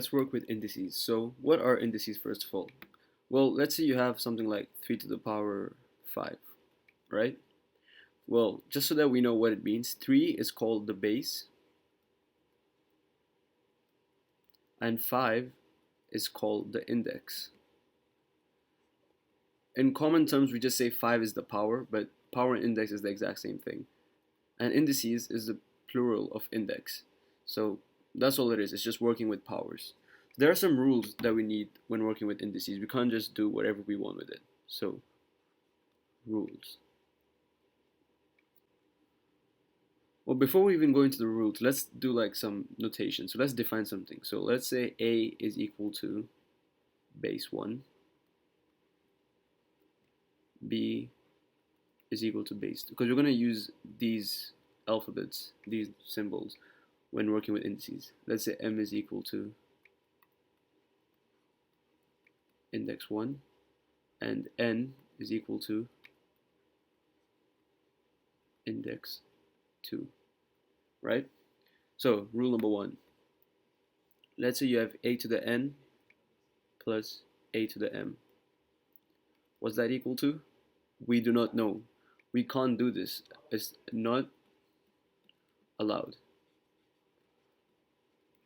Let's work with indices. So what are indices first of all? Well, let's say you have something like 3 to the power 5, right? Well, just so that we know what it means, 3 is called the base and 5 is called the index. In common terms, we just say 5 is the power, but power and index is the exact same thing. And indices is the plural of index. So that's all it is. It's just working with powers. There are some rules that we need when working with indices. We can't just do whatever we want with it. So, rules. Well, before we even go into the rules, let's do like some notation. So let's define something. So let's say A is equal to base 1, B is equal to base 2, because we're going to use these alphabets, these symbols, when working with indices. Let's say M is equal to index 1 and N is equal to index 2, right? So rule number 1, let's say you have A to the N plus A to the M. What's that equal to? We do not know. We can't do this. It's not allowed.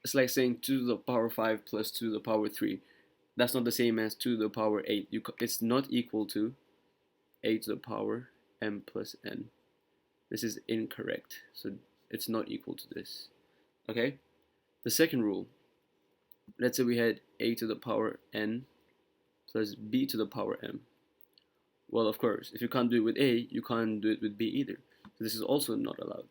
It's like saying 2 to the power 5 plus 2 to the power 3. That's not the same as 2 to the power 8. It's not equal to A to the power M plus N. This is incorrect. So it's not equal to this. Okay? The second rule. Let's say we had A to the power N plus B to the power M. Well, of course, if you can't do it with A, you can't do it with B either. So this is also not allowed.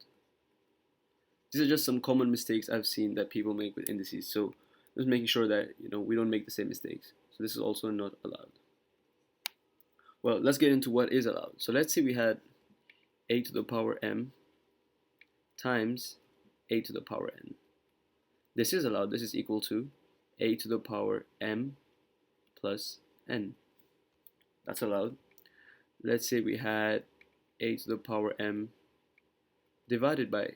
These are just some common mistakes I've seen that people make with indices. So just making sure that we don't make the same mistakes. So this is also not allowed. Well, let's get into what is allowed. So let's say we had A to the power M times A to the power N. This is allowed. This is equal to A to the power M plus N. That's allowed. Let's say we had A to the power M divided by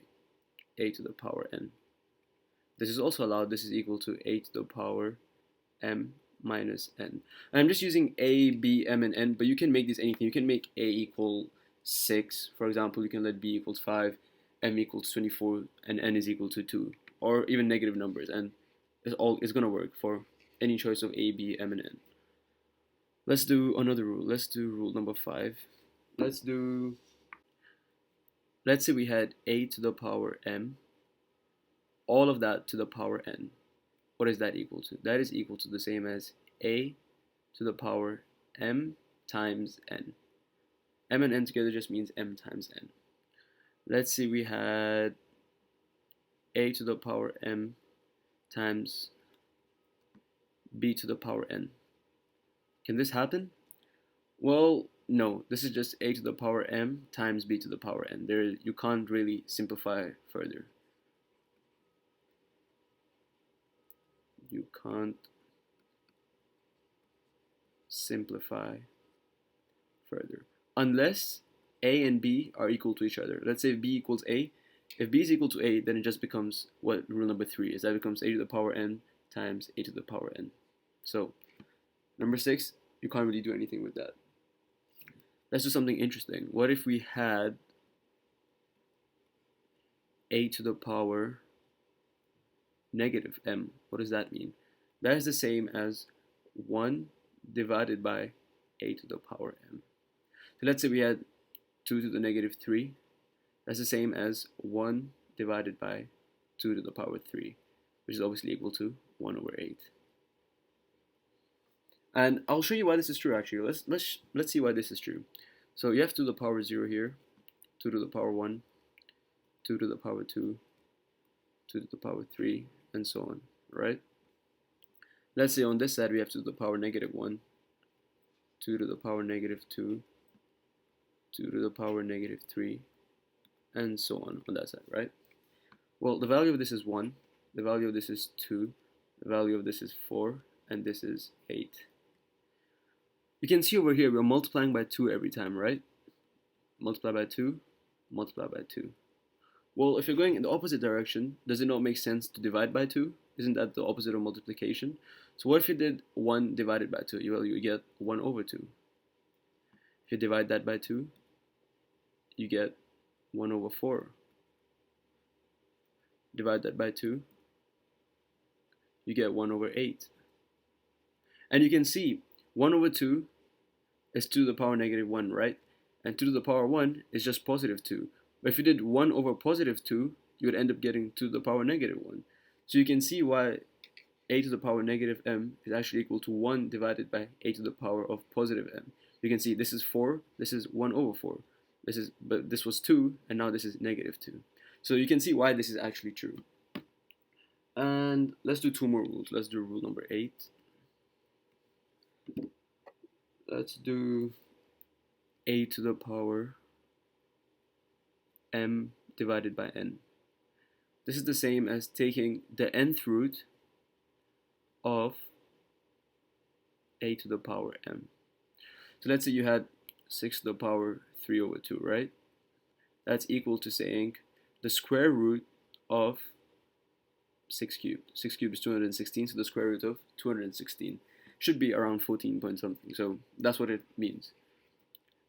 A to the power N. This is also allowed. This is equal to A to the power M minus N. And I'm just using A, B, M, and N, but you can make this anything. You can make A equal 6, for example. You can let B equals 5, M equals 24, and N is equal to 2, or even negative numbers, and it's gonna work for any choice of A, B, M, and N. Let's do another rule. Let's do rule number 5. Let's say we had A to the power M, all of that to the power N. What is that equal to? That is equal to the same as A to the power M times N. M and N together just means M times N. Let's say we had A to the power M times B to the power N. Can this happen? Well, no. This is just A to the power M times B to the power N. You can't really simplify further. You can't simplify further unless A and B are equal to each other. Let's say B equals A. If B is equal to A, then it just becomes what rule number 3 is. That becomes A to the power N times A to the power N. So number 6, you can't really do anything with that. Let's do something interesting. What if we had A to the power negative M? What does that mean? That is the same as 1 divided by A to the power M. So let's say we had 2 to the negative 3. That's the same as 1 divided by 2 to the power 3, which is obviously equal to 1 over 8. And I'll show you why this is true actually. Let's see why this is true. So you have 2 to the power 0 here, 2 to the power 1, 2 to the power 2, 2 to the power 3, and so on, right? Let's say on this side we have 2 to the power negative 1, 2 to the power negative 2, 2 to the power negative 3, and so on that side, right? Well, the value of this is 1, the value of this is 2, the value of this is 4, and this is 8. You can see over here we're multiplying by 2 every time, right? Multiply by 2, multiply by 2. Well, if you're going in the opposite direction, does it not make sense to divide by 2? Isn't that the opposite of multiplication? So what if you did 1 divided by 2? Well, you get 1 over 2. If you divide that by 2, you get 1 over 4. Divide that by 2, you get 1 over 8. And you can see 1 over 2 is 2 to the power negative 1, right? And 2 to the power 1 is just positive 2. But if you did 1 over positive 2, you would end up getting 2 to the power negative 1. So you can see why a to the power negative m is actually equal to 1 divided by a to the power of positive m. You can see this is 4, this is 1 over 4. But this was 2, and now this is negative 2. So you can see why this is actually true. And let's do 2 more rules. Let's do rule number 8. Let's do a to the power m divided by n. This is the same as taking the nth root of a to the power m. So let's say you had 6 to the power 3 over 2, right? That's equal to saying the square root of 6 cubed. 6 cubed is 216, so the square root of 216 should be around 14 point something. So that's what it means.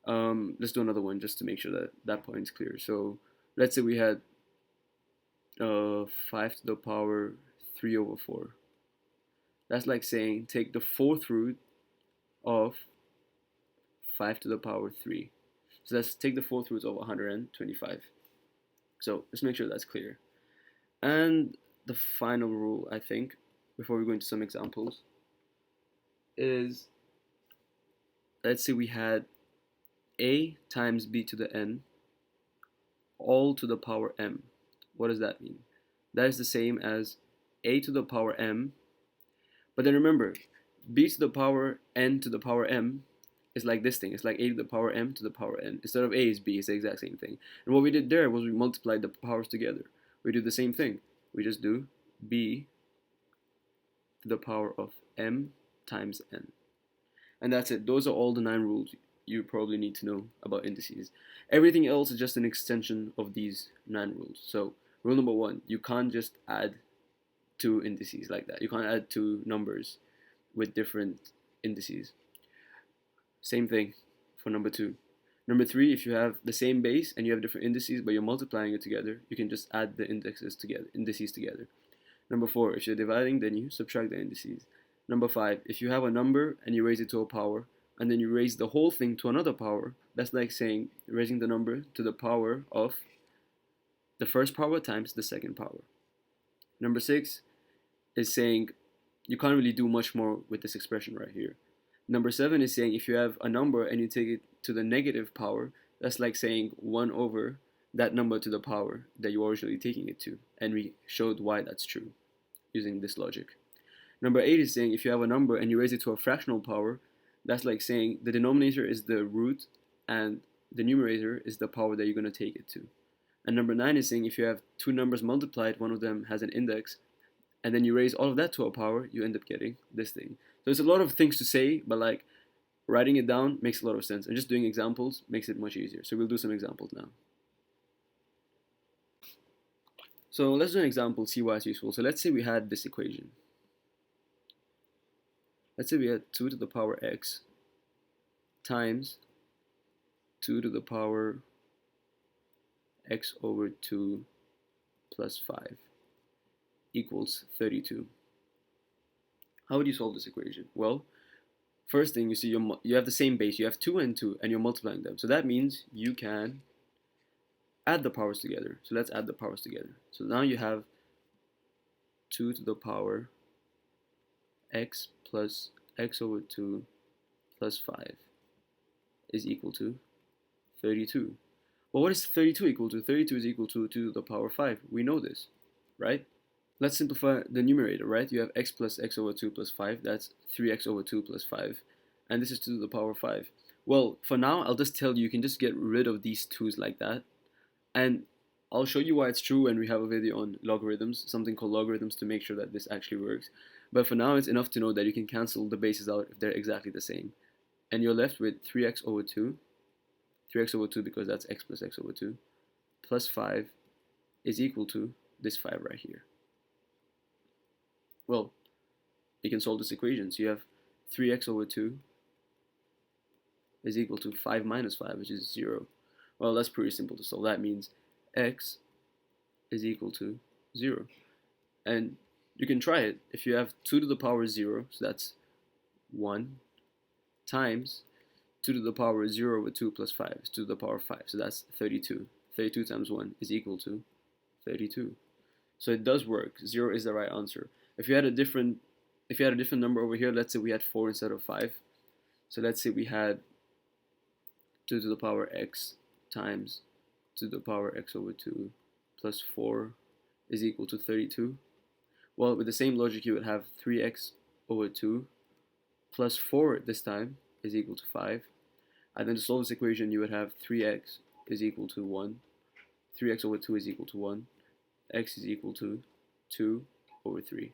Let's do another one just to make sure that that point's clear. So let's say we had 5 to the power 3 over 4. That's like saying take the 4th root of 5 to the power 3. So let's take the 4th root of 125. So let's make sure that's clear. And the final rule, I think, before we go into some examples, is let's say we had a times b to the n all to the power m. What does that mean? That is the same as a to the power m, but then remember, b to the power n to the power m is like this thing. It's like a to the power m to the power n. Instead of a is b, it's the exact same thing. And what we did there was we multiplied the powers together. We do the same thing. We just do b to the power of m times n. And that's it. Those are all the 9 rules you probably need to know about indices. Everything else is just an extension of these 9 rules. So rule number 1, you can't just add 2 indices like that. You can't add 2 numbers with different indices. Same thing for number 2. Number 3, if you have the same base and you have different indices but you're multiplying it together, you can just add the indices together. Number 4, if you're dividing, then you subtract the indices. Number 5, if you have a number and you raise it to a power, and then you raise the whole thing to another power, that's like saying raising the number to the power of the first power times the second power. Number 6 is saying you can't really do much more with this expression right here. Number 7 is saying if you have a number and you take it to the negative power, that's like saying 1 over that number to the power that you're originally taking it to. And we showed why that's true using this logic. Number 8 is saying if you have a number and you raise it to a fractional power, that's like saying the denominator is the root and the numerator is the power that you're going to take it to. And number 9 is saying if you have 2 numbers multiplied, one of them has an index, and then you raise all of that to a power, you end up getting this thing. So there's a lot of things to say, but like writing it down makes a lot of sense, and just doing examples makes it much easier. So we'll do some examples now. So let's do an example, see why it's useful. So let's say we had this equation. Let's say we had 2 to the power x times 2 to the power x over 2 plus 5 equals 32. How would you solve this equation? Well, first thing, you see you have the same base. You have 2 and 2, and you're multiplying them. So that means you can add the powers together. So let's add the powers together. So now you have 2 to the power x plus x over 2 plus 5 is equal to 32. Well, what is 32 equal to? 32 is equal to 2 to the power 5. We know this, right? Let's simplify the numerator, right? You have x plus x over 2 plus 5. That's 3x over 2 plus 5. And this is 2 to the power 5. Well, for now, I'll just tell you can just get rid of these 2's like that. And I'll show you why it's true when we have a video on logarithms, something called logarithms, to make sure that this actually works. But for now, it's enough to know that you can cancel the bases out if they're exactly the same. And you're left with 3x over 2, 3x over 2 because that's x plus x over 2, plus 5 is equal to this 5 right here. Well, you can solve this equation. So you have 3x over 2 is equal to 5 minus 5, which is 0. Well, that's pretty simple to solve. That means x is equal to 0. And you can try it. If you have 2 to the power 0, so that's 1, times 2 to the power 0 over 2 plus 5 is 2 to the power 5. So that's 32. 32 times 1 is equal to 32. So it does work. 0 is the right answer. If you had a different number over here, let's say we had 4 instead of 5. So let's say we had 2 to the power x times 2 to the power x over 2 plus 4 is equal to 32. Well, with the same logic, you would have 3x over 2 plus 4 this time is equal to 5. And then to solve this equation, you would have 3x is equal to 1. 3x over 2 is equal to 1. X is equal to 2 over 3.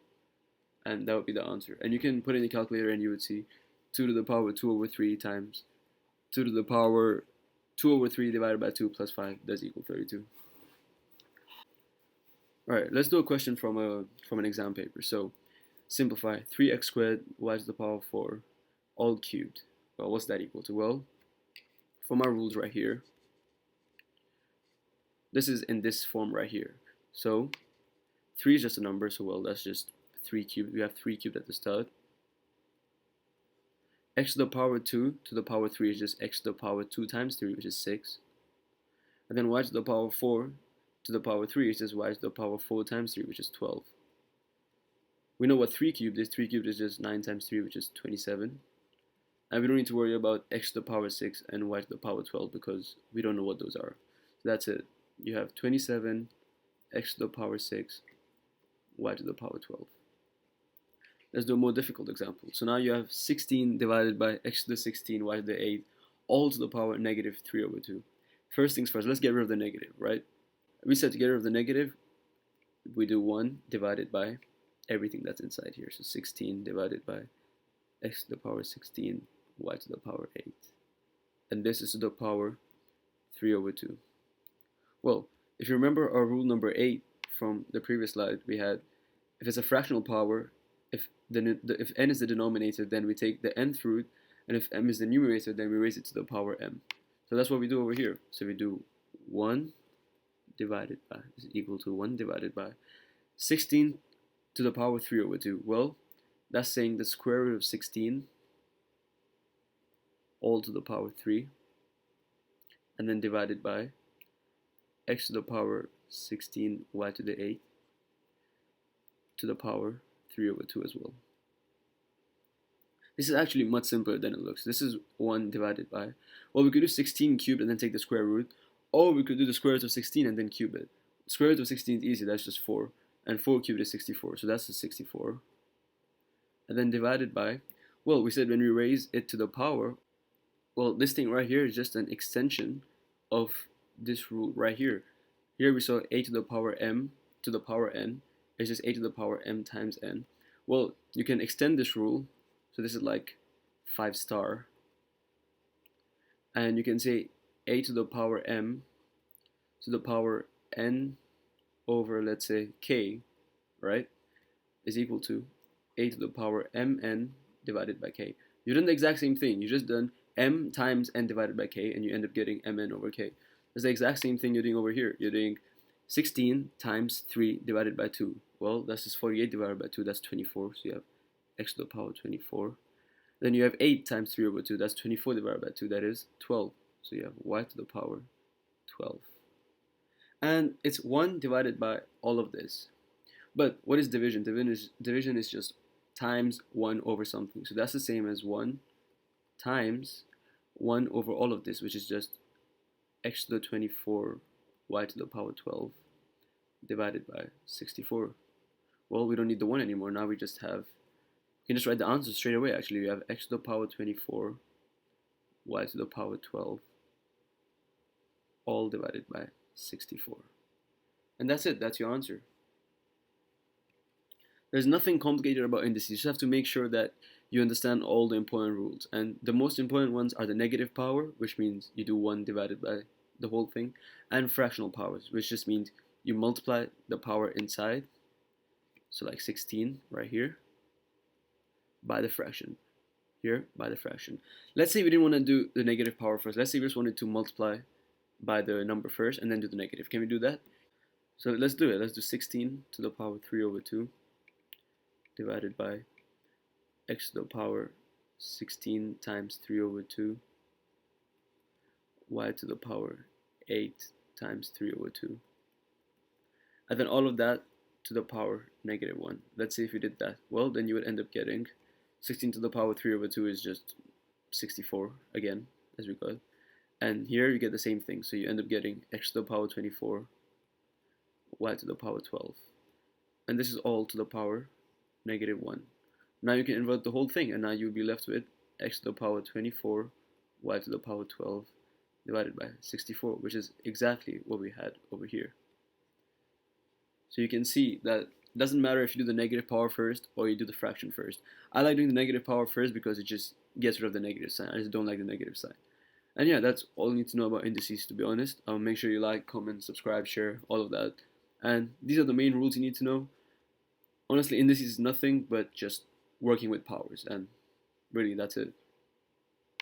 And that would be the answer. And you can put in the calculator and you would see 2 to the power 2 over 3 times 2 to the power 2 over 3 divided by 2 plus 5 does equal 32. Alright, let's do a question from an exam paper. So, simplify 3x squared y to the power 4 all cubed. Well, what's that equal to? Well, for my rules right here, this is in this form right here. So, 3 is just a number, so well, that's just 3 cubed. We have 3 cubed at the start. X to the power 2 to the power 3 is just x to the power 2 times 3, which is 6. And then y to the power 4 to the power 3 is just y to the power 4 times 3, which is 12. We know what 3 cubed is. 3 cubed is just 9 times 3, which is 27. And we don't need to worry about x to the power 6 and y to the power 12 because we don't know what those are. So that's it. You have 27, x to the power 6, y to the power 12. Let's do a more difficult example. So now you have 16 divided by x to the 16, y to the 8, all to the power negative 3 over 2. First things first, let's get rid of the negative, right? We said to get rid of the negative, we do 1 divided by everything that's inside here. So 16 divided by x to the power 16, y to the power 8. And this is to the power 3 over 2. Well, if you remember our rule number 8 from the previous slide, we had if it's a fractional power, if n is the denominator, then we take the nth root, and if m is the numerator, then we raise it to the power m. So that's what we do over here. So we do 1 divided by is equal to 1 divided by 16 to the power 3 over 2. Well, that's saying the square root of 16 all to the power 3, and then divided by x to the power 16 y to the 8 to the power 3 over 2 as well. This is actually much simpler than it looks. This is 1 divided by, well, we could do 16 cubed and then take the square root, or we could do the square root of 16 and then cube it. Square root of 16 is easy, that's just 4, and 4 cubed is 64, so that's the 64. And then divided by, well, we said when we raise it to the power, well, this thing right here is just an extension of this rule right here. Here we saw a to the power m to the power n is just a to the power m times n. Well, you can extend this rule, so this is like 5 star, and you can say a to the power m to the power n over, let's say, k, right, is equal to a to the power mn divided by k. You've done the exact same thing. You just done m times n divided by k, and you end up getting mn over k. It's the exact same thing you're doing over here. You're doing 16 times 3 divided by 2. Well, that's just 48 divided by 2. That's 24. So you have x to the power 24. Then you have 8 times 3 over 2. That's 24 divided by 2. That is 12. So you have y to the power 12. And it's 1 divided by all of this. But what is division? Division is just times 1 over something. So that's the same as 1 times 1 over all of this, which is just x to the 24 y to the power 12 divided by 64. Well, we don't need the 1 anymore. Now we just have, you can just write the answer straight away actually. We have x to the power 24 y to the power 12 all divided by 64. And that's it. That's your answer. There's nothing complicated about indices. You just have to make sure that you understand all the important rules. And the most important ones are the negative power, which means you do 1 divided by the whole thing, and fractional powers, which just means you multiply the power inside So like 16 right here by the fraction. Here by the fraction. Let's say we didn't want to do the negative power first. Let's say we just wanted to multiply by the number first and then do the negative. Can we do that? So let's do it. Let's do 16 to the power 3 over 2 divided by x to the power 16 times 3 over 2 y to the power 8 times 3 over 2. And then all of that to the power negative 1. Let's say if you did that, well, then you would end up getting 16 to the power 3 over 2 is just 64 again, as we got. And here you get the same thing. So you end up getting x to the power 24, y to the power 12. And this is all to the power negative 1. Now you can invert the whole thing, and now you'll be left with x to the power 24, y to the power 12 divided by 64, which is exactly what we had over here. So you can see that it doesn't matter if you do the negative power first or you do the fraction first. I like doing the negative power first because it just gets rid of the negative sign. I just don't like the negative sign. And yeah, that's all you need to know about indices, to be honest. Make sure you like, comment, subscribe, share, all of that. And these are the main rules you need to know. Honestly, indices is nothing but just working with powers, and really that's it.